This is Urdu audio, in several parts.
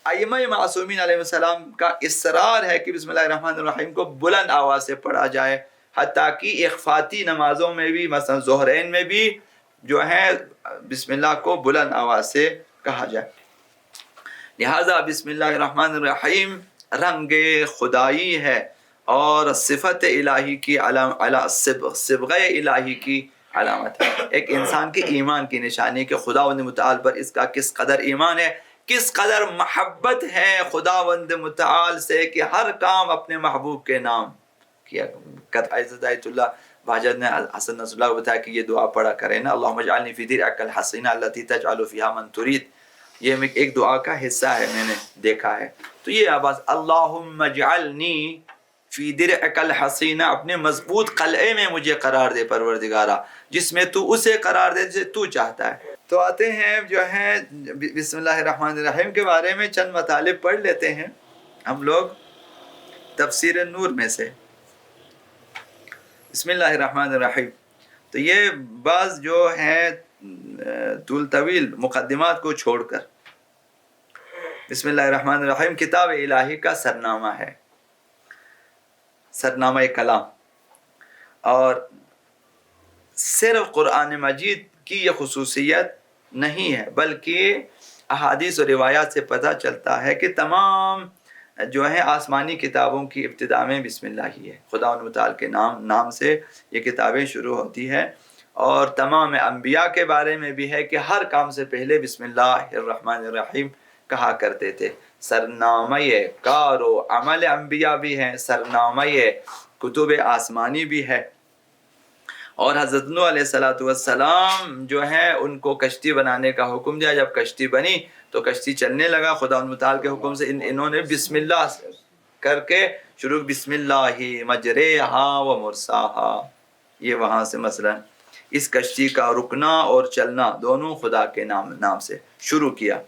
ائمہ معصومین علیہ السلام کا اصرار ہے کہ بسم اللہ الرحمن الرحیم کو بلند آواز سے پڑھا جائے، حتیٰ کہ اخفاتی نمازوں میں بھی مثلا ظہرین میں بھی جو ہے بسم اللہ کو بلند آواز سے کہا جائے۔ لہذا بسم اللہ الرحمن الرحیم رنگ خدائی ہے اور صفت الہی کی صبغہ الہی کی علامت ہے، ایک انسان کے ایمان کی نشانی کہ خداوند متعال پر اس کا کس قدر ایمان ہے، کس قدر محبت ہے خداوند متعال سے کہ ہر کام اپنے محبوب کے نام کیا۔ حضرت آیت اللہ بھاجد نے حسن نصر اللہ بتایا کہ یہ دعا پڑھا کریں نا، اللہم اجعلنی فی درعک الحصینہ التی تجعل فیہا من ترید، یہ ایک دعا کا حصہ ہے، میں نے دیکھا ہے۔ تو یہ آواز اللہم اجعلنی فی درعک الحصینہ، اپنے مضبوط قلعے میں مجھے قرار دے پروردگارا، جس میں تو اسے قرار دے جسے تو چاہتا ہے۔ تو آتے ہیں جو ہے بسم اللہ الرحمن الرحیم کے بارے میں چند مطالب پڑھ لیتے ہیں ہم لوگ تفسیر نور میں سے۔ بسم اللہ الرحمن الرحیم، تو یہ بعض جو ہیں طول طویل مقدمات کو چھوڑ کر بسم اللہ الرحمن الرحیم کتاب الہی کا سرنامہ ہے، سرنامہ کلام، اور صرف قرآن مجید کی یہ خصوصیت نہیں ہے، بلکہ احادیث و روایات سے پتہ چلتا ہے کہ تمام جو ہے آسمانی کتابوں کی ابتدا میں بسم اللہ ہی ہے، خداوند متعال کے نام سے یہ کتابیں شروع ہوتی ہیں، اور تمام انبیاء کے بارے میں بھی ہے کہ ہر کام سے پہلے بسم اللہ الرحمن الرحیم کہا کرتے تھے۔ سرنامہ کار و عمل انبیاء بھی ہیں، سرنامہ کتب آسمانی بھی ہے، اور حضرت نوح علیہ السلام جو ہے ان کو کشتی بنانے کا حکم دیا، جب کشتی بنی تو کشتی چلنے لگا خدا متعال کے حکم سے، انہوں نے بسم اللہ کر کے شروع، بسم اللہ مجریہا و مرساہا، یہ وہاں سے مثلا اس کشتی کا رکنا اور چلنا دونوں خدا کے نام سے شروع کیا۔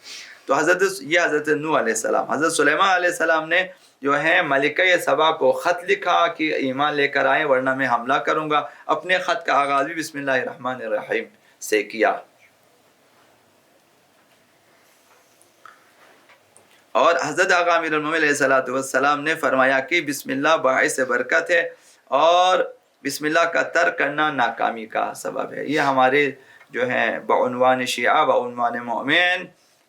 تو حضرت نوح علیہ السلام، حضرت سلیمان علیہ السلام نے جو ہے ملکہ سبا کو خط لکھا کہ ایمان لے کر آئیں ورنہ میں حملہ کروں گا، اپنے خط کا آغاز بھی بسم اللہ الرحمن الرحیم سے کیا۔ اور حضرت آقا امیر المومنین علیہ السلام نے فرمایا کہ بسم اللہ باعث برکت ہے اور بسم اللہ کا ترک کرنا ناکامی کا سبب ہے۔ یہ ہمارے جو ہیں بعنوان شیعہ بعنوان مومن،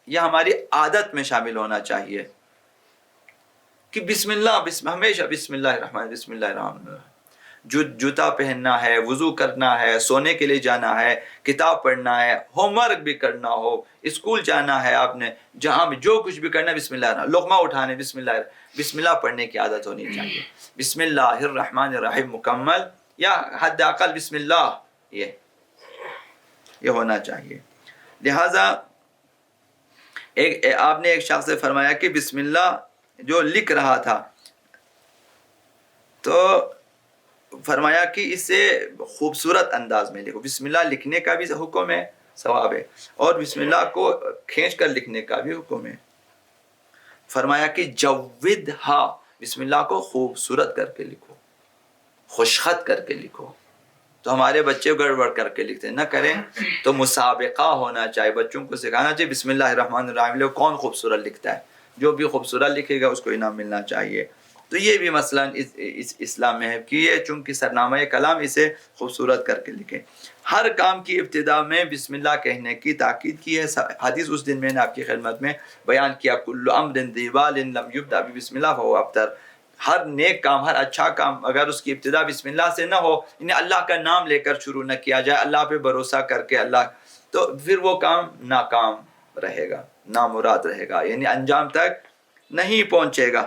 یہ ہماری عادت میں شامل ہونا چاہیے کہ بسم اللہ ہمیشہ بسم اللہ الرحمن بسم اللہ الرحمن، جوتا پہننا ہے، وضو کرنا ہے، سونے کے لیے جانا ہے، کتاب پڑھنا ہے، ہوم ورک بھی کرنا ہو، اسکول جانا ہے، آپ نے جہاں بھی جو کچھ بھی کرنا ہے بسم اللہ الرحمن، لقمہ اٹھانے بسم اللہ پڑھنے کی عادت ہونی چاہیے۔ بسم اللہ الرحمن الرحیم مکمل یا حد اقل بسم اللہ یہ ہونا چاہیے۔ لہٰذا آپ نے ایک شخص سے فرمایا کہ بسم اللہ جو لکھ رہا تھا تو فرمایا کہ اسے خوبصورت انداز میں لکھو، بسم اللہ لکھنے کا بھی حکم ہے، ثواب ہے، اور بسم اللہ کو کھینچ کر لکھنے کا بھی حکم ہے۔ فرمایا کہ جودھا، بسم اللہ کو خوبصورت کر کے لکھو، خوشخط کر کے لکھو۔ تو ہمارے بچے گڑبڑ کر کے لکھتے ہیں، نہ کریں تو مسابقہ ہونا چاہیے، بچوں کو سکھانا چاہیے بسم اللہ الرحمن الرحیم لکھو، کون خوبصورت لکھتا ہے، جو بھی خوبصورت لکھے گا اس کو انعام ملنا چاہیے۔ تو یہ بھی مثلا اس اسلام میں ہے کہ یہ چونکہ سرنامہ کلام اسے خوبصورت کر کے لکھیں۔ ہر کام کی ابتدا میں بسم اللہ کہنے کی تاکید کی ہے، حدیث اس دن میں نے آپ کی خدمت میں بیان کیا، کل امر ذی بال لم یبدأ بسم اللہ فہو ابتر، ہر نیک کام، ہر اچھا کام اگر اس کی ابتدا بسم اللہ سے نہ ہو، انہیں اللہ کا نام لے کر شروع نہ کیا جائے، اللہ پہ بھروسہ کر کے اللہ، تو پھر وہ کام ناکام رہے گا، نامراد رہے گا، یعنی انجام تک نہیں پہنچے گا۔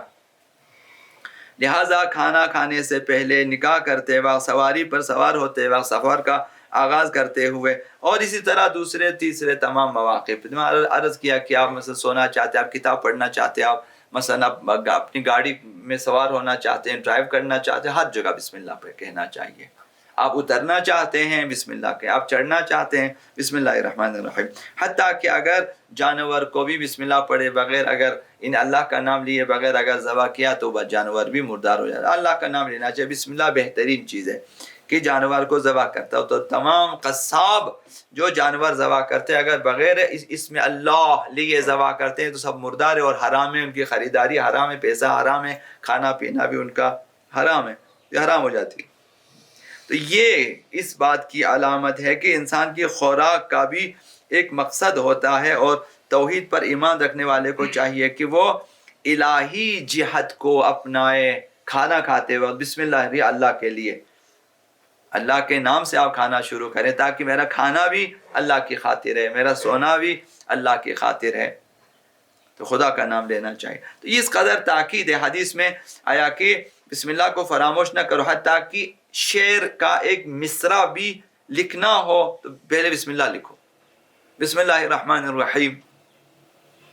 لہٰذا کھانا کھانے سے پہلے، نکاح کرتے وقت، سواری پر سوار ہوتے وقت، سفر کا آغاز کرتے ہوئے، اور اسی طرح دوسرے تیسرے تمام مواقع پہ عرض کیا کہ آپ مثلا سونا چاہتے ہیں، آپ کتاب پڑھنا چاہتے ہیں، آپ مثلا اپنی گاڑی میں سوار ہونا چاہتے ہیں، ڈرائیو کرنا چاہتے ہیں، ہر جگہ بسم اللہ پہ کہنا چاہیے۔ آپ اترنا چاہتے ہیں بسم اللہ کے، آپ چڑھنا چاہتے ہیں بسم اللہ الرحمن الرحیم، حتیٰ کہ اگر جانور کو بھی بسم اللہ پڑھے بغیر، اگر ان اللہ کا نام لیے بغیر اگر ذبح کیا تو وہ جانور بھی مردار ہو جاتا ہے۔ اللہ کا نام لینا چاہیے، بسم اللہ بہترین چیز ہے۔ کہ جانور کو ذبح کرتا ہو. تو تمام قصاب جو جانور ذبح کرتے ہیں اگر بغیر اس میں اللہ لیے ذبح کرتے ہیں تو سب مردار ہے اور حرام ہے، ان کی خریداری حرام ہے، پیسہ حرام ہے، کھانا پینا بھی ان کا حرام ہے، یہ حرام ہو جاتی ہے. تو یہ اس بات کی علامت ہے کہ انسان کی خوراک کا بھی ایک مقصد ہوتا ہے، اور توحید پر ایمان رکھنے والے کو چاہیے کہ وہ الہی جہت کو اپنائے. کھانا کھاتے وقت بسم اللہ بھی اللہ کے لیے، اللہ کے نام سے آپ کھانا شروع کریں تاکہ میرا کھانا بھی اللہ کی خاطر ہے، میرا سونا بھی اللہ کی خاطر ہے. تو خدا کا نام لینا چاہیے. تو اس قدر تاکید ہے. حدیث میں آیا کہ بسم اللہ کو فراموش نہ کرو، حتیٰ کہ شعر کا ایک مصرع بھی لکھنا ہو تو پہلے بسم اللہ لکھو، بسم اللہ الرحمن الرحیم،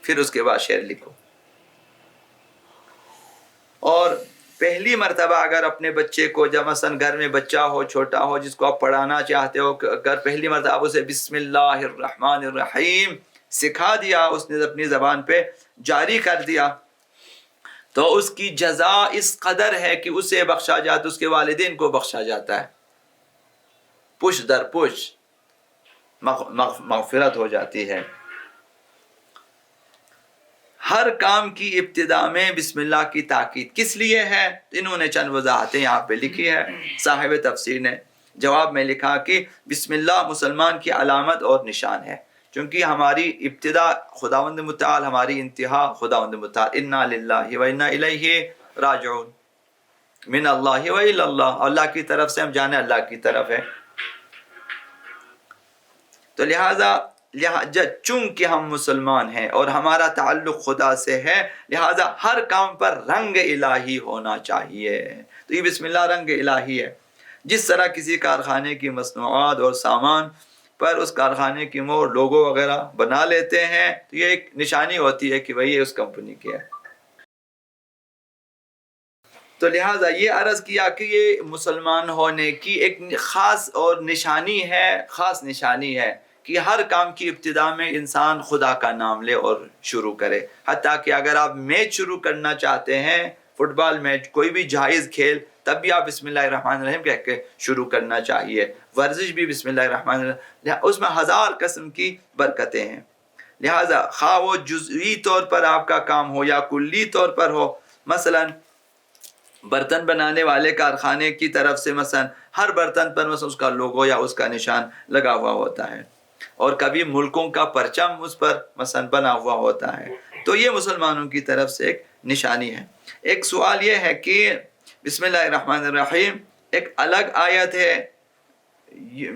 پھر اس کے بعد شعر لکھو. اور پہلی مرتبہ اگر اپنے بچے کو، جب مثلا گھر میں بچہ ہو چھوٹا ہو جس کو آپ پڑھانا چاہتے ہو، اگر پہلی مرتبہ اسے بسم اللہ الرحمن الرحیم سکھا دیا، اس نے اپنی زبان پہ جاری کر دیا، تو اس کی جزا اس قدر ہے کہ اسے بخشا جاتا، اس کے والدین کو بخشا جاتا ہے، پش در پش مغفرت ہو جاتی ہے. ہر کام کی ابتدا میں بسم اللہ کی تاکید کس لیے ہے؟ انہوں نے چند وضاحتیں یہاں پہ لکھی ہے. صاحب تفسیر نے جواب میں لکھا کہ بسم اللہ مسلمان کی علامت اور نشان ہے، چونکہ ہماری ابتدا خداوند متعال، ہماری انتہا خداوند متعال. انا للہ و انا الیہ راجعون، من اللہ و الی اللہ، اللہ کی طرف سے ہم جانے اللہ کی طرف ہے. تو لہٰذا چونکہ ہم مسلمان ہیں اور ہمارا تعلق خدا سے ہے، لہٰذا ہر کام پر رنگ الہی ہونا چاہیے. تو یہ بسم اللہ رنگ الہی ہے. جس طرح کسی کارخانے کی مصنوعات اور سامان پر اس کارخانے کی مور، لوگو وغیرہ بنا لیتے ہیں تو یہ ایک نشانی ہوتی ہے کہ بھئی یہ اس کمپنی کی ہے. تو لہٰذا یہ عرض کیا کہ یہ مسلمان ہونے کی ایک خاص اور نشانی ہے، خاص نشانی ہے کہ ہر کام کی ابتدا میں انسان خدا کا نام لے اور شروع کرے. حتیٰ کہ اگر آپ میچ شروع کرنا چاہتے ہیں، فٹ بال میچ، کوئی بھی جائز کھیل، تب بھی آپ بسم اللہ الرحمن الرحیم کہہ کے شروع کرنا چاہیے. ورزش بھی بسم اللہ الرحمن الرحیم، اس میں ہزار قسم کی برکتیں ہیں. لہٰذا خواہ وہ جزوی طور پر آپ کا کام ہو یا کلی طور پر ہو، مثلا برتن بنانے والے کارخانے کی طرف سے مثلا ہر برتن پر مثلا اس کا لوگو یا اس کا نشان لگا ہوا ہوتا ہے، اور کبھی ملکوں کا پرچم اس پر مثلا بنا ہوا ہوتا ہے. تو یہ مسلمانوں کی طرف سے ایک نشانی ہے. ایک سوال یہ ہے کہ بسم اللہ الرحمن الرحیم ایک الگ آیت ہے،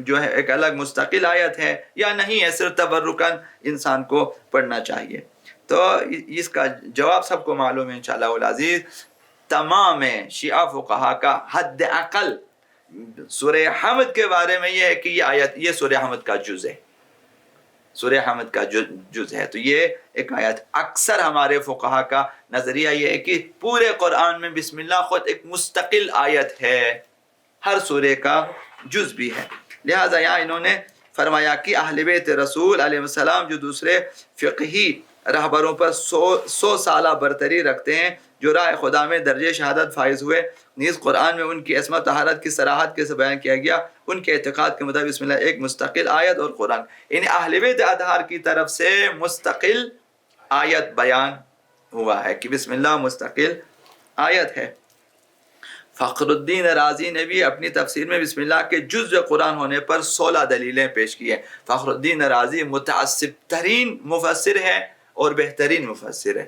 جو ہے ایک الگ مستقل آیت ہے یا نہیں ہے، صرف تبرکاً انسان کو پڑھنا چاہیے؟ تو اس کا جواب سب کو معلوم ہے انشاءاللہ العزیز. تمام شیعہ فقہا کا حد اقل سورہ حمد کے بارے میں یہ ہے کہ یہ آیت، یہ سورہ حمد کا جز ہے، سورہ حمد کا جز ہے. تو یہ ایک آیت، اکثر ہمارے فقہا کا نظریہ یہ ہے کہ پورے قرآن میں بسم اللہ خود ایک مستقل آیت ہے، ہر سورہ کا جز بھی ہے. لہٰذا یہاں انہوں نے فرمایا کہ اہل بیت رسول علیہ السلام جو دوسرے فقہی رہبروں پر 100 سالہ برتری رکھتے ہیں، جو راہ خدا میں درجہ شہادت فائز ہوئے، نیز قرآن میں ان کی عصمت طہارت کی صراحت کے سے بیان کیا گیا. ان کے اعتقاد کے مطابق بسم اللہ ایک مستقل آیت اور قرآن، یعنی اہل بیت اطہار کی طرف سے مستقل آیت بیان ہوا ہے کہ بسم اللہ مستقل آیت ہے. فخر الدین رازی نے بھی اپنی تفسیر میں بسم اللہ کے جزء قرآن ہونے پر 16 دلیلیں پیش کی ہیں. فخر الدین رازی متعصب ترین مفسر ہے اور بہترین مفسر ہے،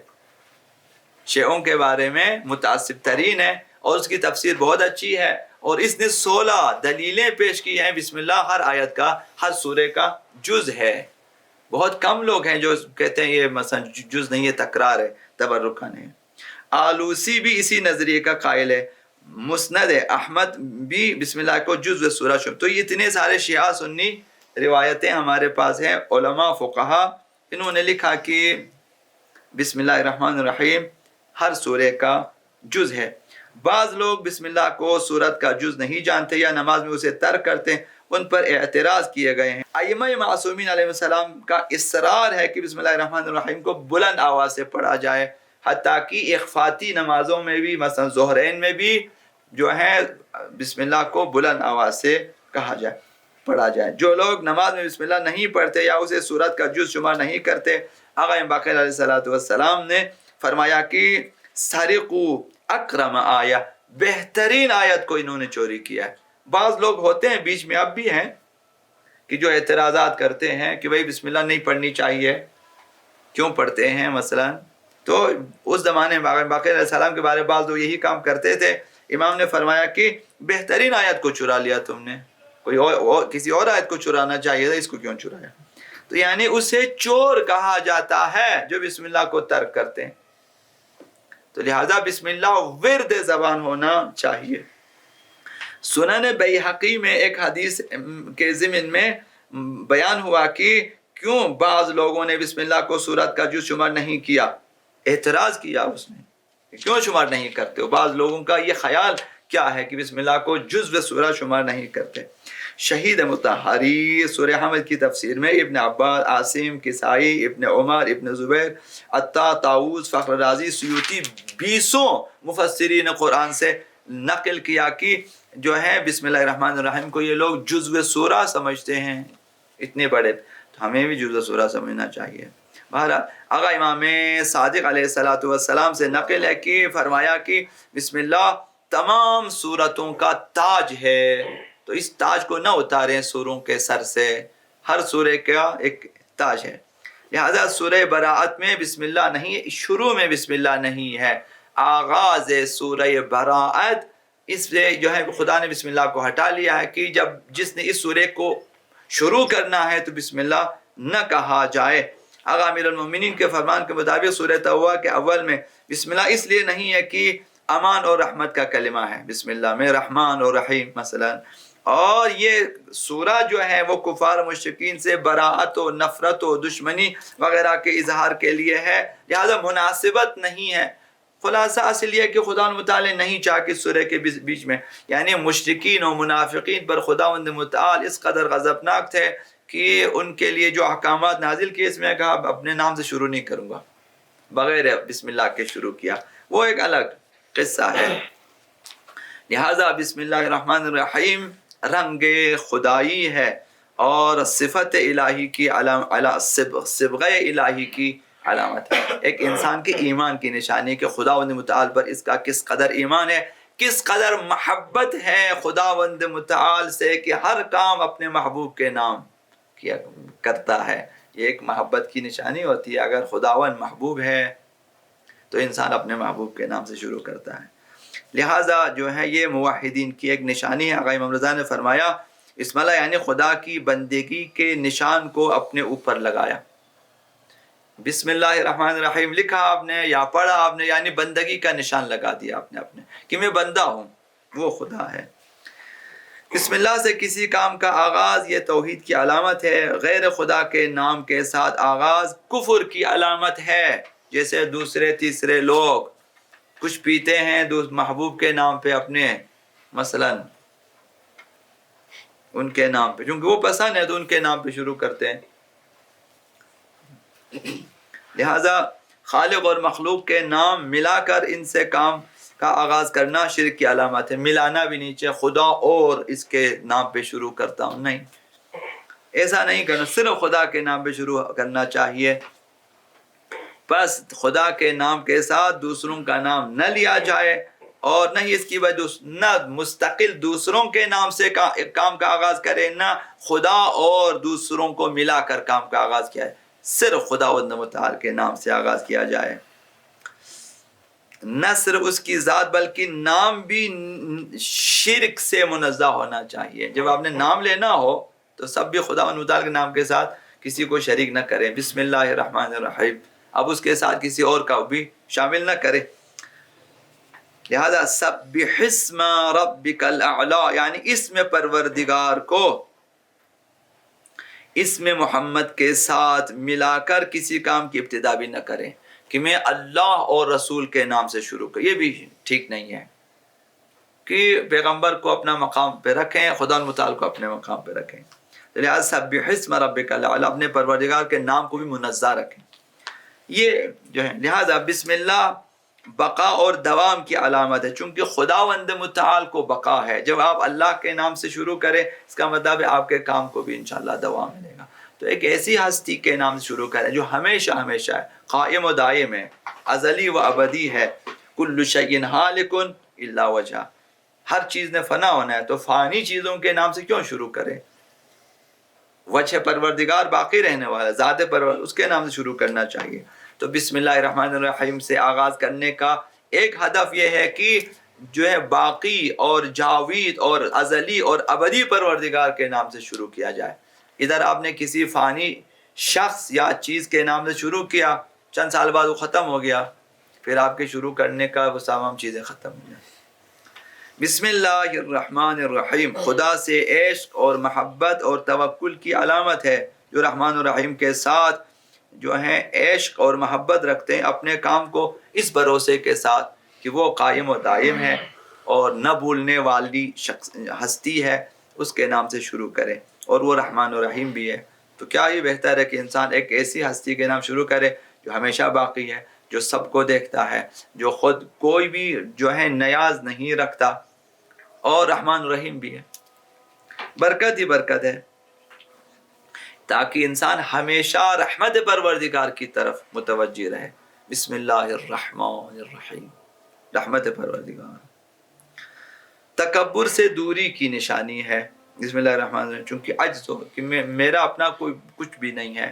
شیعوں کے بارے میں متعصب ترین ہے، اور اس کی تفسیر بہت اچھی ہے، اور اس نے 16 دلیلیں پیش کی ہیں. بسم اللہ ہر آیت کا، ہر سورے کا جز ہے. بہت کم لوگ ہیں جو کہتے ہیں یہ مثلا جز نہیں ہے، تکرار ہے، تبرکن ہے. آلوسی بھی اسی نظریے کا قائل ہے. مسند احمد بھی بسم اللہ کو جز و سورہ شروع. تو یہ اتنے سارے شیعہ سنی روایتیں ہمارے پاس ہیں. علماء فقہا انہوں نے لکھا کہ بسم اللہ الرحمن الرحیم ہر سورے کا جز ہے. بعض لوگ بسم اللہ کو سورت کا جز نہیں جانتے یا نماز میں اسے ترک کرتے ہیں، ان پر اعتراض کیے گئے ہیں. ائمہ معصومین علیہ السلام کا اصرار ہے کہ بسم اللہ الرحمن الرحیم کو بلند آواز سے پڑھا جائے، حتیٰ کہ اخفاتی نمازوں میں بھی، مثلا ظہرین میں بھی جو ہے بسم اللہ کو بلند آواز سے کہا جائے، پڑھا جائے۔ جو لوگ نماز میں بسم اللہ نہیں پڑھتے یا اسے سورت کا جز شمار نہیں کرتے، آقا باقر علیہ السلام نے فرمایا کہ سرقو اکرم آیہ، بہترین آیت کو انہوں نے چوری کیا ہے۔ بعض لوگ ہوتے ہیں بیچ میں، اب بھی ہیں، کہ جو اعتراضات کرتے ہیں کہ بھئی بسم اللہ نہیں پڑھنی چاہیے، کیوں پڑھتے ہیں مثلا؟ تو اس زمانے میں باقر علیہ السلام کے بارے میں بعض لوگ یہی کام کرتے تھے۔ امام نے فرمایا کہ بہترین آیت کو چرا لیا تم نے، کوئی اور کسی اور آیت کو چرانا چاہیے تھا، اس کو کیوں چرایا؟ تو یعنی اسے چور کہا جاتا ہے جو بسم اللہ کو ترک کرتے ہیں۔ تو لہذا بسم اللہ ورد زبان ہونا چاہیے۔ سنن بیہقی میں ایک حدیث کے ضمن میں بیان ہوا کہ کیوں بعض لوگوں نے بسم اللہ کو سورت کا جز شمار نہیں کیا، اعتراض کیا اس نے، کیوں شمار نہیں کرتے ہو؟ بعض لوگوں کا یہ خیال کیا ہے کہ بسم اللہ کو جزو سورہ شمار نہیں کرتے۔ شہید مطہری سورہ حمد کی تفسیر میں ابن عباس، عاصم، کسائی، ابن عمر، ابن زبیر، عطا، طاؤس، فخر رازی، سیوطی، 20 مفسرین قرآن سے نقل کیا کہ جو ہے بسم اللہ الرحمن الرحیم کو یہ لوگ جزو سورہ سمجھتے ہیں، اتنے بڑے، تو ہمیں بھی جزو سورہ سمجھنا چاہیے۔ بہرحال آقا امام صادق علیہ السلام سے نقل ہے کہ فرمایا کہ بسم اللہ تمام سورتوں کا تاج ہے، تو اس تاج کو نہ اتاریں سوروں کے سر سے، ہر سورے کا ایک تاج ہے۔ لہذا سورہ براءت میں بسم اللہ نہیں، شروع میں بسم اللہ نہیں ہے، آغاز سورہ براءت اس سے جو ہے خدا نے بسم اللہ کو ہٹا لیا ہے کہ جب جس نے اس سورے کو شروع کرنا ہے تو بسم اللہ نہ کہا جائے۔ آقا امیر المومنین کے فرمان کے مطابق سورہ توبہ کے اول میں بسم اللہ اس لیے نہیں ہے کہ امان اور رحمت کا کلمہ ہے، بسم اللہ میں رحمان اور رحیم مثلا، اور یہ سورہ جو ہے وہ کفار مشرکین سے براءت و نفرت و دشمنی وغیرہ کے اظہار کے لیے ہے، لہذا مناسبت نہیں ہے۔ خلاصہ اصل یہ کہ خدا متعال نہیں چاہ کہ سورہ کے بیچ میں، یعنی مشرکین و منافقین پر خداوند متعال اس قدر غضبناک تھے کہ ان کے لیے جو احکامات نازل کیے اس میں کہا اپنے نام سے شروع نہیں کروں گا، بغیر بسم اللہ کے شروع کیا، وہ ایک الگ قصہ ہے۔ لہذا بسم اللہ الرحمن الرحیم رنگ خدائی ہے اور صفت الہی کی صبغہ الہی کی علامت ہے، ایک انسان کے ایمان کی نشانی کہ خداوند متعال پر اس کا کس قدر ایمان ہے، کس قدر محبت ہے خداوند متعال سے کہ ہر کام اپنے محبوب کے نام کیا کرتا ہے۔ یہ ایک محبت کی نشانی ہوتی ہے، اگر خداوند محبوب ہے تو انسان اپنے محبوب کے نام سے شروع کرتا ہے۔ لہٰذا جو ہے یہ موحدین کی ایک نشانی ہے۔ آقا امام رضا نے فرمایا اسم اللہ یعنی خدا کی بندگی کے نشان کو اپنے اوپر لگایا، بسم اللہ الرحمن الرحیم لکھا آپ نے یا پڑھا آپ نے، یعنی بندگی کا نشان لگا دیا آپ نے اپنے کہ میں بندہ ہوں، وہ خدا ہے۔ بسم اللہ سے کسی کام کا آغاز یہ توحید کی علامت ہے، غیر خدا کے نام کے ساتھ آغاز کفر کی علامت ہے۔ جیسے دوسرے تیسرے لوگ کچھ پیتے ہیں محبوب کے نام پہ اپنے، مثلا ان کے نام پہ، چونکہ وہ پسند ہے تو ان کے نام پہ شروع کرتے ہیں۔ لہذا خالق اور مخلوق کے نام ملا کر ان سے کام کا آغاز کرنا شرک کی علامت ہے۔ ملانا بھی نہیں چاہیے، خدا اور اس کے نام پہ شروع کرتا ہوں، نہیں، ایسا نہیں کرنا، صرف خدا کے نام پہ شروع کرنا چاہیے۔ بس خدا کے نام کے ساتھ دوسروں کا نام نہ لیا جائے، اور نہ ہی اس کی وجہ نہ مستقل دوسروں کے نام سے کام کا آغاز کرے، نہ خدا اور دوسروں کو ملا کر کام کا آغاز کیا ہے، صرف خداوند متعال کے نام سے آغاز کیا جائے۔ نہ صرف اس کی ذات بلکہ نام بھی شرک سے منزہ ہونا چاہیے۔ جب آپ نے نام لینا ہو تو سب بھی خداوند متعال کے نام کے ساتھ کسی کو شریک نہ کریں، بسم اللہ الرحمن الرحیم، اب اس کے ساتھ کسی اور کا بھی شامل نہ کرے۔ لہذا سبح اسم ربک الاعلی، یعنی اسم پروردگار کو اسم محمد کے ساتھ ملا کر کسی کام کی ابتدا بھی نہ کریں کہ میں اللہ اور رسول کے نام سے شروع کروں، یہ بھی ٹھیک نہیں ہے کہ پیغمبر کو اپنا مقام پہ رکھیں، خدا متعال کو اپنے مقام پہ رکھیں۔ لہذا سبح اسم ربک الاعلی، اپنے پروردگار کے نام کو بھی منزہ رکھیں، یہ جو ہے۔ لہذا بسم اللہ بقا اور دوام کی علامت ہے، چونکہ خداوند متعال کو بقا ہے۔ جب آپ اللہ کے نام سے شروع کریں اس کا مطلب ہے آپ کے کام کو بھی انشاءاللہ دوام ملے گا۔ تو ایک ایسی ہستی کے نام سے شروع کریں جو ہمیشہ ہمیشہ ہے، قائم و دائم ہے، ازلی و ابدی ہے۔ کل شیء ہالک الا وجہہ، ہر چیز نے فنا ہونا ہے، تو فانی چیزوں کے نام سے کیوں شروع کریں؟ وجہ پروردگار باقی رہنے والا، ذات پروردگار، اس کے نام سے شروع کرنا چاہیے۔ تو بسم اللہ الرحمن الرحیم سے آغاز کرنے کا ایک ہدف یہ ہے کہ جو ہے باقی اور جاوید اور ازلی اور ابدی پروردگار کے نام سے شروع کیا جائے۔ ادھر آپ نے کسی فانی شخص یا چیز کے نام سے شروع کیا، چند سال بعد وہ ختم ہو گیا، پھر آپ کے شروع کرنے کا وہ تمام چیزیں ختم ہو جائیں۔ بسم اللہ الرحمن الرحیم، خدا سے عشق اور محبت اور توکل کی علامت ہے۔ جو رحمان الرحیم کے ساتھ جو ہیں عشق اور محبت رکھتے ہیں اپنے کام کو اس بھروسے کے ساتھ کہ وہ قائم و دائم ہے اور نہ بھولنے والی ہستی ہے، اس کے نام سے شروع کرے، اور وہ رحمان الرحیم بھی ہے۔ تو کیا یہ بہتر ہے کہ انسان ایک ایسی ہستی کے نام شروع کرے جو ہمیشہ باقی ہے، جو سب کو دیکھتا ہے، جو خود کوئی بھی جو ہے نیاز نہیں رکھتا، اور رحمان الرحیم بھی ہے۔ برکت ہی برکت ہے، تاکہ انسان ہمیشہ رحمت پروردگار کی طرف متوجہ رہے۔ بسم اللہ الرحمن الرحیم، رحمت پروردگار۔ تکبر سے دوری کی نشانی ہے بسم اللہ الرحمن الرحیم، چونکہ عجز ہو کہ میرا اپنا کوئی کچھ بھی نہیں ہے،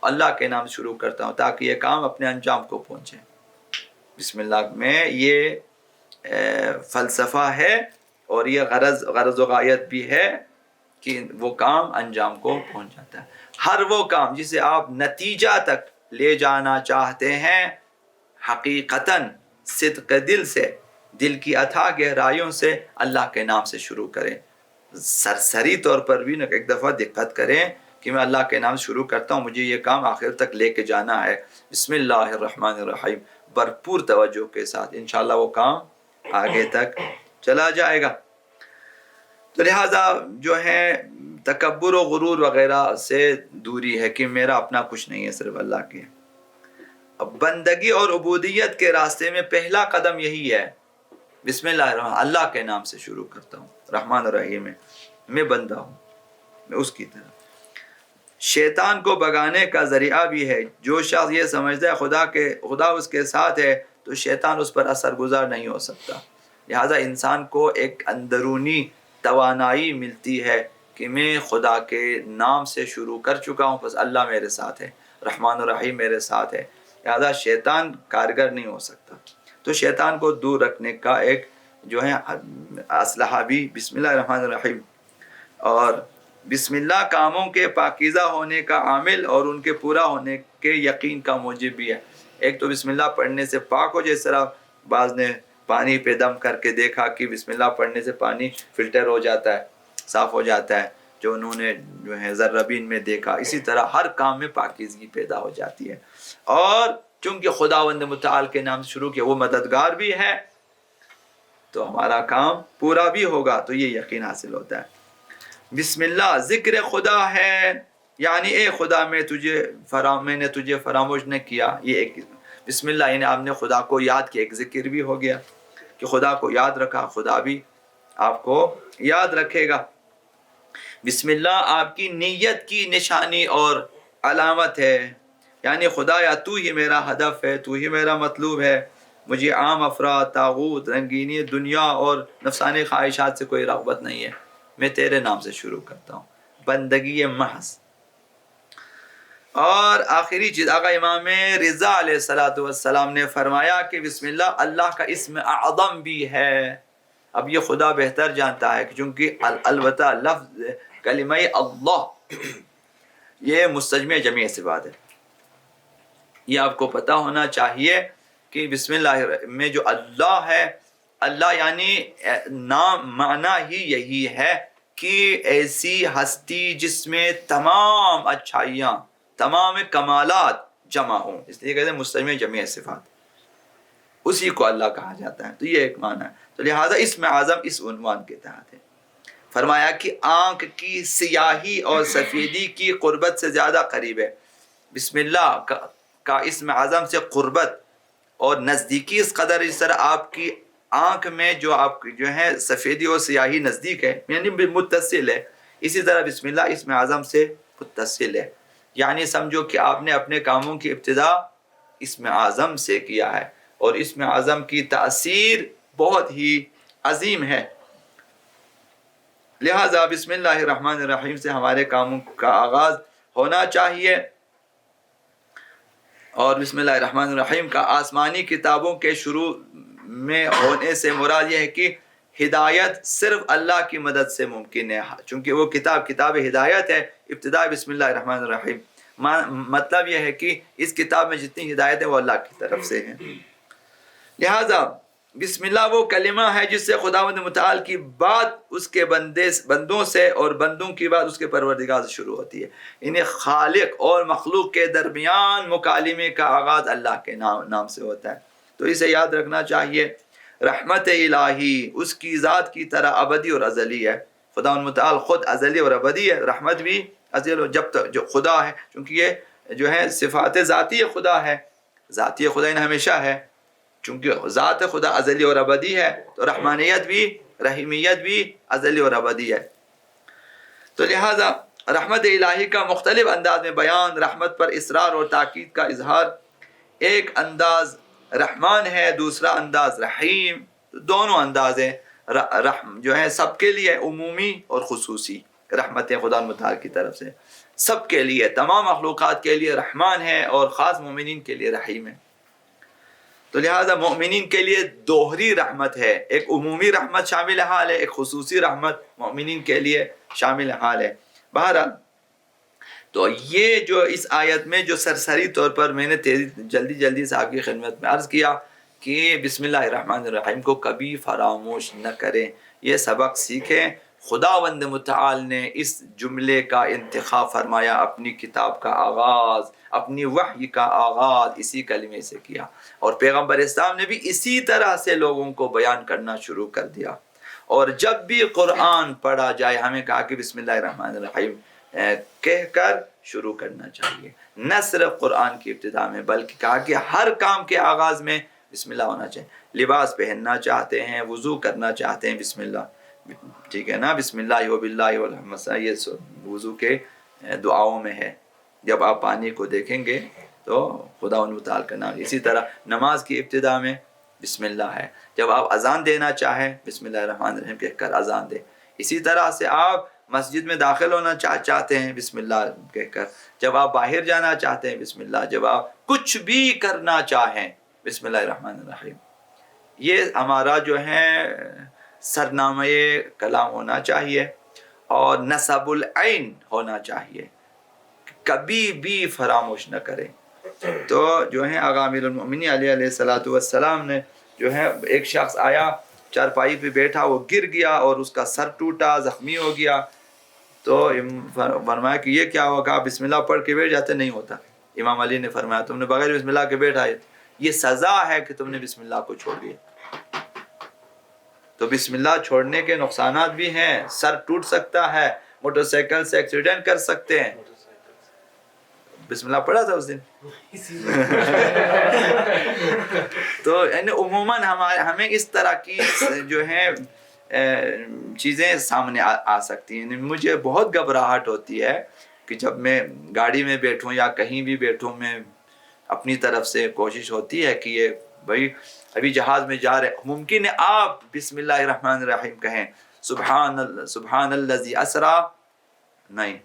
اللہ کے نام شروع کرتا ہوں تاکہ یہ کام اپنے انجام کو پہنچے۔ بسم اللہ میں یہ فلسفہ ہے اور یہ غرض و غایت بھی ہے کہ وہ کام انجام کو پہنچ جاتا ہے۔ ہر وہ کام جسے آپ نتیجہ تک لے جانا چاہتے ہیں، حقیقتاً صدق دل سے، دل کی اتھاہ گہرائیوں سے اللہ کے نام سے شروع کریں۔ سرسری طور پر بھی ایک دفعہ دقت کریں کہ میں اللہ کے نام شروع کرتا ہوں، مجھے یہ کام آخر تک لے کے جانا ہے، بسم اللہ الرحمن الرحیم، بھرپور توجہ کے ساتھ، انشاءاللہ وہ کام آگے تک چلا جائے گا۔ تو لہٰذا جو ہے تکبر و غرور وغیرہ سے دوری ہے کہ میرا اپنا کچھ نہیں ہے، صرف اللہ کے۔ اب بندگی اور عبودیت کے راستے میں پہلا قدم یہی ہے، بسم اللہ الرحمن، اللہ کے نام سے شروع کرتا ہوں، رحمان الرحیم ہے، میں بندہ ہوں، میں اس کی طرف۔ شیطان کو بھگانے کا ذریعہ بھی ہے۔ جو شخص یہ سمجھتا ہے خدا اس کے ساتھ ہے تو شیطان اس پر اثر گزار نہیں ہو سکتا۔ لہٰذا انسان کو ایک اندرونی توانائی ملتی ہے کہ میں خدا کے نام سے شروع کر چکا ہوں، بس اللہ میرے ساتھ ہے، رحمان الرحیم میرے ساتھ ہے، لہٰذا شیطان کارگر نہیں ہو سکتا۔ تو شیطان کو دور رکھنے کا ایک جو ہے اسلحہ بھی بسم اللہ الرحمن الرحیم، اور بسم اللہ کاموں کے پاکیزہ ہونے کا عامل اور ان کے پورا ہونے کے یقین کا موجب بھی ہے۔ ایک تو بسم اللہ پڑھنے سے پاک ہو، جس طرح بعض نے پانی پہ دم کر کے دیکھا کہ بسم اللہ پڑھنے سے پانی فلٹر ہو جاتا ہے، صاف ہو جاتا ہے، جو انہوں نے جو ہے ذربین میں دیکھا، اسی طرح ہر کام میں پاکیزگی پیدا ہو جاتی ہے۔ اور چونکہ خداوند متعال کے نام سے شروع کیا، وہ مددگار بھی ہے، تو ہمارا کام پورا بھی ہوگا، تو یہ یقین حاصل ہوتا ہے۔ بسم اللہ ذکر خدا ہے، یعنی اے خدا میں نے تجھے فراموش نہ کیا، یہ ایک بسم اللہ یعنی آپ نے خدا کو یاد کیا، ایک ذکر بھی ہو گیا کہ خدا کو یاد رکھا، خدا بھی آپ کو یاد رکھے گا۔ بسم اللہ آپ کی نیت کی نشانی اور علامت ہے، یعنی خدایا تو ہی میرا ہدف ہے، تو ہی میرا مطلوب ہے، مجھے عام افراد، طاغوت، رنگینی دنیا اور نفسانی خواہشات سے کوئی رغبت نہیں ہے، میں تیرے نام سے شروع کرتا ہوں، بندگی محض۔ اور آخری چیز آقا امام رضا علیہ السلام نے فرمایا کہ بسم اللہ اللہ کا اسم اعظم بھی ہے۔ اب یہ خدا بہتر جانتا ہے چونکہ البتہ لفظ کلمہ اللہ یہ مستجمع جمیع صفات ہے، یہ آپ کو پتہ ہونا چاہیے کہ بسم اللہ میں جو اللہ ہے، اللہ یعنی نام معنی ہی یہی ہے کہ ایسی ہستی جس میں تمام اچھائیاں، تمام کمالات جمع ہوں، اس لیے کہتے ہیں مستجمع جمیع صفات، اسی کو اللہ کہا جاتا ہے۔ تو یہ ایک معنی ہے، تو لہٰذا اسم اعظم اس عنوان کے تحت ہے۔ فرمایا کہ آنکھ کی سیاہی اور سفیدی کی قربت سے زیادہ قریب ہے۔ بسم اللہ کا اسم اعظم سے قربت اور نزدیکی اس قدر جس طرح آپ کی آنکھ میں جو آپ جو ہے سفیدی اور سیاہی نزدیک ہے یعنی متصل ہے، اسی طرح بسم اللہ اسم اعظم سے متصل ہے. یعنی سمجھو کہ آپ نے اپنے کاموں کی ابتدا اسم اعظم سے کیا ہے اور اسم اعظم کی تاثیر بہت ہی عظیم ہے. لہذا بسم اللہ الرحمن الرحیم سے ہمارے کاموں کا آغاز ہونا چاہیے. اور بسم اللہ الرحمن الرحیم کا آسمانی کتابوں کے شروع میں ہونے سے مراد یہ ہے کہ ہدایت صرف اللہ کی مدد سے ممکن ہے، چونکہ وہ کتاب ہدایت ہے. ابتدا بسم اللہ الرحمن الرحیم مطلب یہ ہے کہ اس کتاب میں جتنی ہدایت ہے وہ اللہ کی طرف سے ہیں. لہذا بسم اللہ وہ کلمہ ہے جس سے خداوند متعال کی بات اس کے بندوں سے اور بندوں کی بات اس کے پروردگار سے شروع ہوتی ہے. انہیں خالق اور مخلوق کے درمیان مکالمے کا آغاز اللہ کے نام سے ہوتا ہے. تو اسے یاد رکھنا چاہیے. رحمت الہی اس کی ذات کی طرح ابدی اور ازلی ہے. خداوند متعال خود ازلی اور ابدی ہے، رحمت بھی ازلی اور جب تک جو خدا ہے، چونکہ یہ جو ہے صفات ذاتی خدا ہے، ذاتی خدا ان ہمیشہ ہے، چونکہ ذات خدا ازلی اور ابدی ہے تو رحمانیت بھی رحیمیت بھی ازلی اور ابدی ہے. تو لہذا رحمت الہی کا مختلف انداز میں بیان، رحمت پر اصرار اور تاکید کا اظہار. ایک انداز رحمان ہے، دوسرا انداز رحیم. دونوں انداز ہیں رحم جو ہے سب کے لیے عمومی اور خصوصی. رحمت خدا متعال کی طرف سے سب کے لیے، تمام مخلوقات کے لیے رحمان ہے اور خاص مومنین کے لیے رحیم ہے. تو لہذا مومنین کے لیے دوہری رحمت ہے، ایک عمومی رحمت شامل حال ہے، ایک خصوصی رحمت مومنین کے لیے شامل حال ہے. بہرحال تو یہ جو اس آیت میں جو سرسری طور پر میں نے جلدی سے آپ کی خدمت میں عرض کیا کہ بسم اللہ الرحمن الرحیم کو کبھی فراموش نہ کریں، یہ سبق سیکھیں. خداوند متعال نے اس جملے کا انتخاب فرمایا، اپنی کتاب کا آغاز، اپنی وحی کا آغاز اسی کلمے سے کیا اور پیغمبر اسلام نے بھی اسی طرح سے لوگوں کو بیان کرنا شروع کر دیا. اور جب بھی قرآن پڑھا جائے ہمیں کہا کہ بسم اللہ الرحمن الرحیم کہہ کر شروع کرنا چاہیے، نہ صرف قرآن کی ابتدا میں بلکہ کہا کہ ہر کام کے آغاز میں بسم اللہ ہونا چاہیے. لباس پہننا چاہتے ہیں، وضو کرنا چاہتے ہیں، بسم اللہ، ٹھیک ہے نا، بسم اللہ و باللہ والحمد، یہ وضو کے دعاؤں میں ہے. جب آپ پانی کو دیکھیں گے تو خداوند متعال کا نام. اسی طرح نماز کی ابتدا میں بسم اللہ ہے. جب آپ اذان دینا چاہیں بسم اللہ الرحمن الرحیم کہہ کر اذان دیں. اسی طرح سے آپ مسجد میں داخل ہونا چاہتے ہیں بسم اللہ کہہ کر. جب آپ باہر جانا چاہتے ہیں بسم اللہ. جب آپ کچھ بھی کرنا چاہیں بسم اللہ الرحمن الرحیم. یہ ہمارا جو ہے سرنامہ کلام ہونا چاہیے اور نصب العین ہونا چاہیے، کبھی بھی فراموش نہ کریں. تو جو ہے آقا امیر المؤمنین علیہ الصلوۃ والسلام نے جو ہے ایک شخص آیا چارپائی پہ بیٹھا، وہ گر گیا اور اس کا سر ٹوٹا، زخمی ہو گیا. تو فرمایا کہ یہ کیا ہوگا، بسم اللہ پڑھ کے بیٹھ جاتے. نہیں ہوتا. امام علی نے فرمایا تم نے بغیر بسم اللہ کے بیٹھا، یہ سزا ہے کہ تم نے بسم اللہ کو چھوڑ دیا. تو بسم اللہ چھوڑنے کے نقصانات بھی ہیں، سر ٹوٹ سکتا ہے، موٹر سائیکل سے ایکسیڈنٹ کر سکتے ہیں. بسم اللہ پڑھا تھا اس دن. تو یعنی عموماً ہمیں اس طرح کی جو ہے چیزیں سامنے آ سکتی ہیں. مجھے بہت گھبراہٹ ہوتی ہے کہ جب میں گاڑی میں بیٹھوں یا کہیں بھی بیٹھوں، میں اپنی طرف سے کوشش ہوتی ہے کہ یہ بھائی ابھی جہاز میں جا رہے، ممکن ہے آپ بسم اللہ الرحمن الرحیم کہیں، سبحان الذی اسرا نہیں،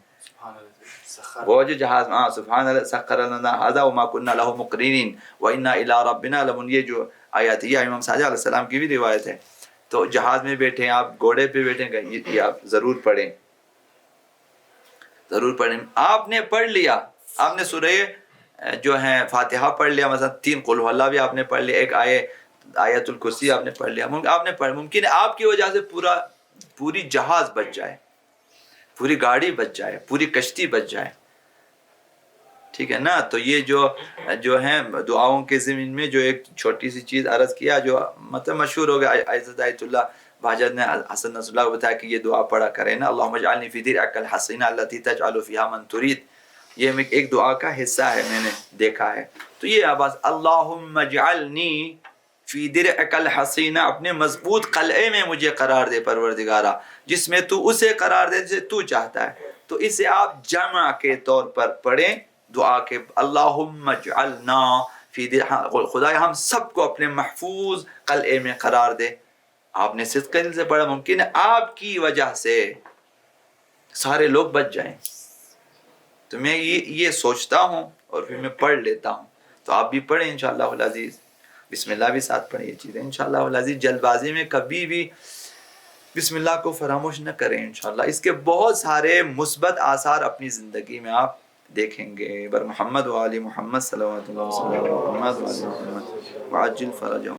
وہ جو جہاز میں سبحان اللہ سخر لنا ھذا وما كنا له مقرنین وانا الى ربنا لمن، یہ جو آیات یہ امام صادق علیہ السلام کی بھی روایت ہے. تو جہاز میں بیٹھیں، آپ گھوڑے پہ بیٹھیں گے، یہ آپ ضرور پڑھیں، ضرور پڑھیں. آپ نے پڑھ لیا، آپ نے سورہ جو ہے فاتحہ پڑھ لیا، مثلا 3 قل هو اللہ بھی آپ نے پڑھ لیا، ایک آیت الکرسی آپ نے پڑھ لیا، آپ نے پڑھ، ممکن ہے آپ کی وجہ سے پوری جہاز بچ جائے، پوری گاڑی بچ جائے، پوری کشتی بچ جائے. ٹھیک ہے نا. تو یہ جو ہیں دعاؤں کے ضمن میں جو ایک چھوٹی سی چیز عرض کیا جو مطلب مشہور ہو گیا، عزت آیت اللہ بھاجد نے حسن نصر اللہ کو بتایا کہ یہ دعا پڑھا کریں نا، اللہم اجعلنی فی درعک الحصینہ التی تجعل فیہا من ترید. یہ ایک دعا کا حصہ ہے، میں نے دیکھا ہے. تو یہ آواز اللہم اجعلنی فی درعک الحصینہ، اپنے مضبوط قلعے میں مجھے قرار دے پروردگارا، جس میں تو اسے قرار دے جسے تو چاہتا ہے. تو اسے آپ جمع کے طور پر پڑھیں دعا کے، اللہم اجعلنا فی خدایا ہم سب کو اپنے محفوظ قلعے میں قرار دے. آپ نے صدق دل سے پڑھا، ممکن ہے آپ کی وجہ سے سارے لوگ بچ جائیں. تو میں یہ سوچتا ہوں اور پھر میں پڑھ لیتا ہوں. تو آپ بھی پڑھیں انشاءاللہ العزیز، بسم اللہ بھی ساتھ پڑھیں. یہ چیزیں انشاءاللہ العزیز جلد بازی میں کبھی بھی بسم اللہ کو فراموش نہ کریں انشاءاللہ. اس کے بہت سارے مثبت آثار اپنی زندگی میں آپ دیکھیں گے. بر محمد و آل محمد صلوات اللہ وسلم محمد و آل محمد وعجل فرجهم.